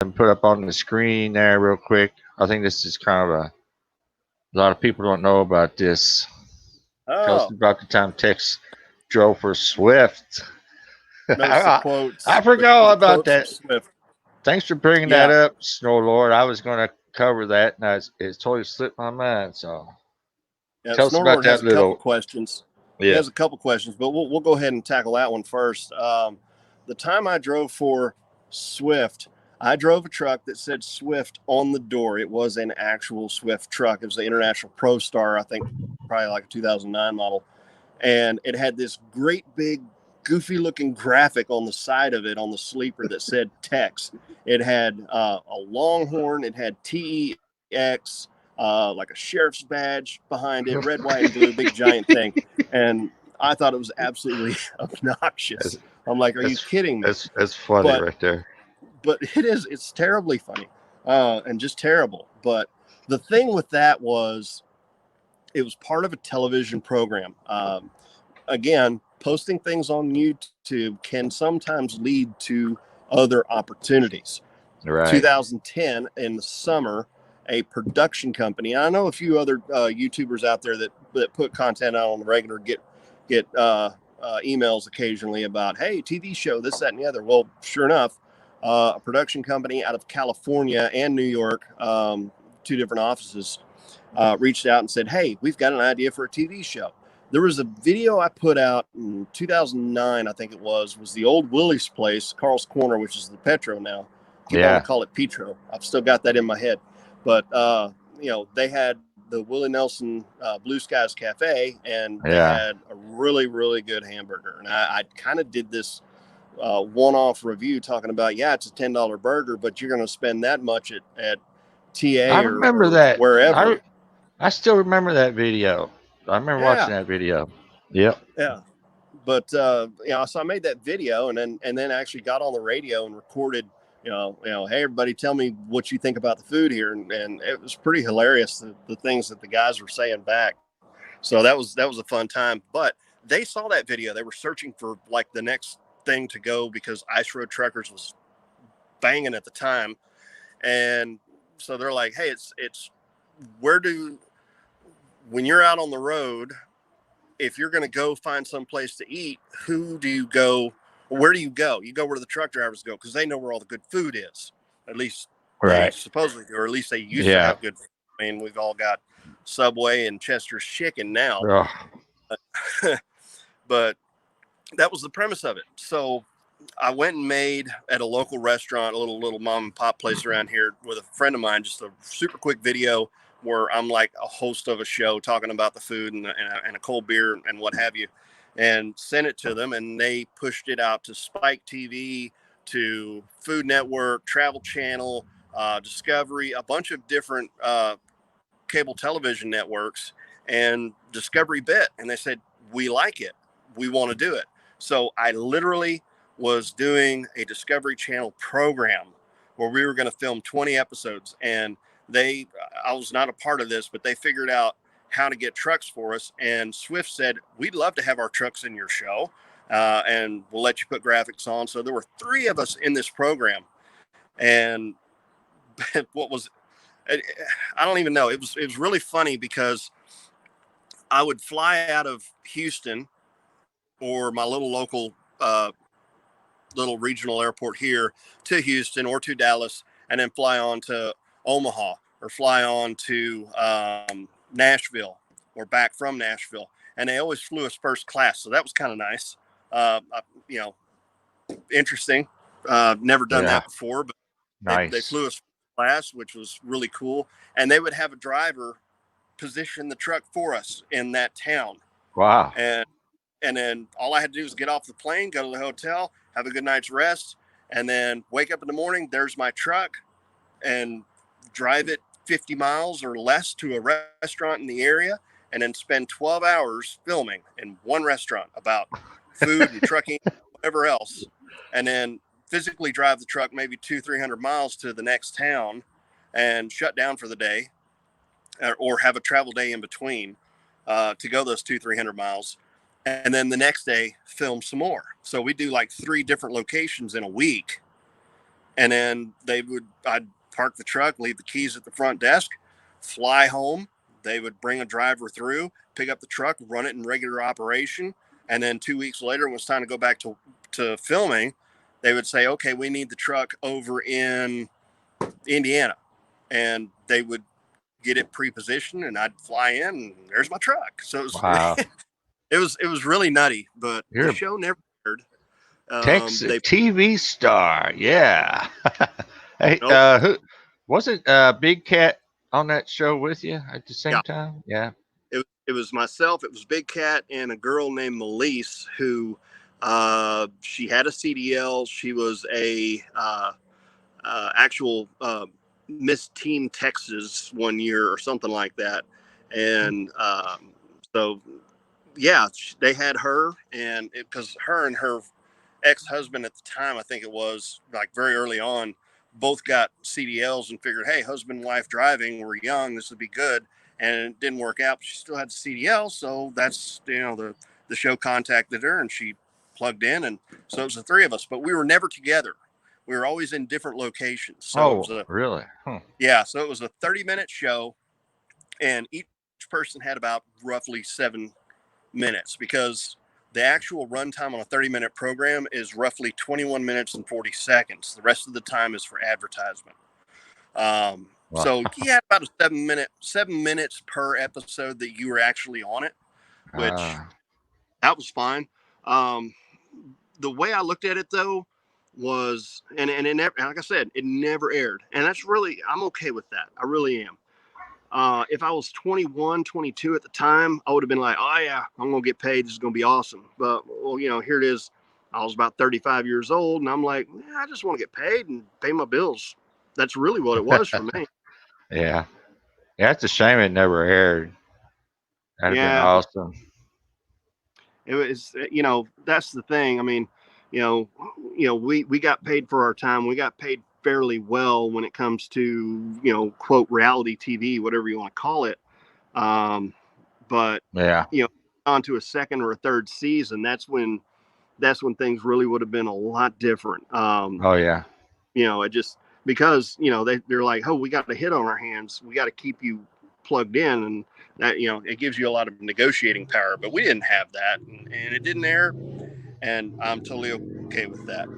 and put up on the screen there real quick. I think this is kind of a lot of people don't know about this. Tell us Oh, about the time Tex drove for Swift. notice the I quotes, forgot the about quotes from that. Swift. Thanks for bringing that Yeah, up, Snow Lord. I was going to cover that, and it's totally slipped my mind. So yeah. tell us about Snorlord has that a couple little. questions. He Yeah. has a couple questions, but we'll go ahead and tackle that one first. The time I drove for Swift, I drove a truck that said Swift on the door. It was an actual Swift truck. It was the International Pro Star, I think, probably like a 2009 model, and it had this great big goofy looking graphic on the side of it on the sleeper that said Tex. It had a longhorn, it had TEX, like a sheriff's badge behind it, red, white, and blue, big giant thing. And I thought it was absolutely That's obnoxious. I'm like, are you that's kidding me? that's funny But right there. it's terribly funny, and just terrible. But the thing with that was it was part of a television program. Again, posting things on YouTube can sometimes lead to other opportunities. Right. 2010 in the summer, a production company. I know a few other YouTubers out there that put content out on the regular, get emails occasionally about, hey, TV show, this, that, and the other. Well, sure enough, a production company out of California and New York, two different offices, reached out and said, hey, we've got an idea for a TV show. There was a video I put out in 2009, I think it was the old Willie's place, Carl's Corner, which is the Petro now. People want to Yeah. call it Petro. I've still got that in my head. But, they had the Willie Nelson Blue Skies Cafe, and they Yeah. had a really, really good hamburger. And I kind of did this one-off review talking about, yeah, it's a $10 burger, but you're going to spend that much at I TA remember or that. wherever. I still remember that video. I remember Yeah, watching that video. Yep. yeah. But so I made that video, and then actually got on the radio and recorded. Hey everybody, tell me what you think about the food here, and it was pretty hilarious the things that the guys were saying back. So that was a fun time. But they saw that video. They were searching for like the next thing to go because Ice Road Truckers was banging at the time, and so they're like, hey, it's where do when you're out on the road, if you're going to go find some place to eat, who do you go? Where do you go? You go where the truck drivers go because they know where all the good food is. At least they Right. supposedly do, or at least they used to Yeah. have good food. I mean, we've all got Subway and Chester's Chicken now, Ugh. but that was the premise of it. So I went and made at a local restaurant, a little mom and pop place around here with a friend of mine, just a super quick video where I'm like a host of a show talking about the food and a cold beer and what have you, and sent it to them, and they pushed it out to Spike TV, to Food Network, Travel Channel, Discovery, a bunch of different cable television networks, and Discovery bit, and they said, we like it, we want to do it. So I literally was doing a Discovery Channel program where we were going to film 20 episodes, and they I was not a part of this, but they figured out how to get trucks for us, and Swift said, we'd love to have our trucks in your show, and we'll let you put graphics on. So there were three of us in this program, and what was I don't even know. It was really funny because I would fly out of Houston or my little local little regional airport here to Houston or to Dallas, and then fly on to Omaha or fly on to Nashville or back from Nashville. And they always flew us first class, so that was kind of nice. You know, interesting. Never done Yeah. that before, but they Nice. flew us class, which was really cool. And they would have a driver position the truck for us in that town. Wow. And then all I had to do was get off the plane, go to the hotel, have a good night's rest, and then wake up in the morning. There's my truck, and drive it 50 miles or less to a restaurant in the area, and then spend 12 hours filming in one restaurant about food and trucking, whatever else, and then physically drive the truck maybe 200-300 miles to the next town and shut down for the day, or have a travel day in between to go those 200-300 miles, and then the next day film some more. So we do like 3 different locations in a week, And then I'd park the truck, leave the keys at the front desk, fly home. They would bring a driver through, pick up the truck, run it in regular operation. And then 2 weeks later, when it was time to go back to filming, they would say, okay, we need the truck over in Indiana. And they would get it pre-positioned, and I'd fly in and there's my truck. So Wow. it was really nutty, but the You're a show never aired. Texas They TV star. Yeah. Hey, Nope. who wasn't Big Cat on that show with you at the Yeah. same time? Yeah. It was myself, it was Big Cat, and a girl named Melise, who she had a CDL. She was a actual Miss Teen Texas one year or something like that. And so, yeah, they had her, and because her and her ex-husband at the time, I think it was like very early on, both got CDLs and figured, hey, husband and wife driving, we're young, this would be good. And it didn't work out, but she still had the CDL. So that's, the show contacted her and she plugged in. And so it was the three of us, but we were never together. We were always in different locations. So it was Oh, really? Huh. yeah, so it was a 30-minute show, and each person had about roughly 7 minutes, because the actual runtime on a 30-minute program is roughly 21 minutes and 40 seconds. The rest of the time is for advertisement. Wow. So you had about a 7 minutes per episode that you were actually on it, which Uh, that was fine. Um, the way I looked at it though was, and it never, like I said, it never aired, and that's really, I'm okay with that. I really am. If I was 21, 22 at the time, I would have been like, oh, yeah, I'm going to get paid. This is going to be awesome. But, well, here it is. I was about 35 years old, and I'm like, I just want to get paid and pay my bills. That's really what it was for me. yeah. Yeah, it's a shame it never aired. That'd have been Yeah. awesome. It was, that's the thing. I mean, you know, we got paid for our time. We got paid fairly well when it comes to, quote, reality TV, whatever you want to call it. Um, but, Yeah. you know, on to a second or a third season, that's when things really would have been a lot different. Oh, yeah. It just, because they're like, oh, we got a hit on our hands, we got to keep you plugged in, and that, it gives you a lot of negotiating power. But we didn't have that, and it didn't air, and I'm totally okay with that.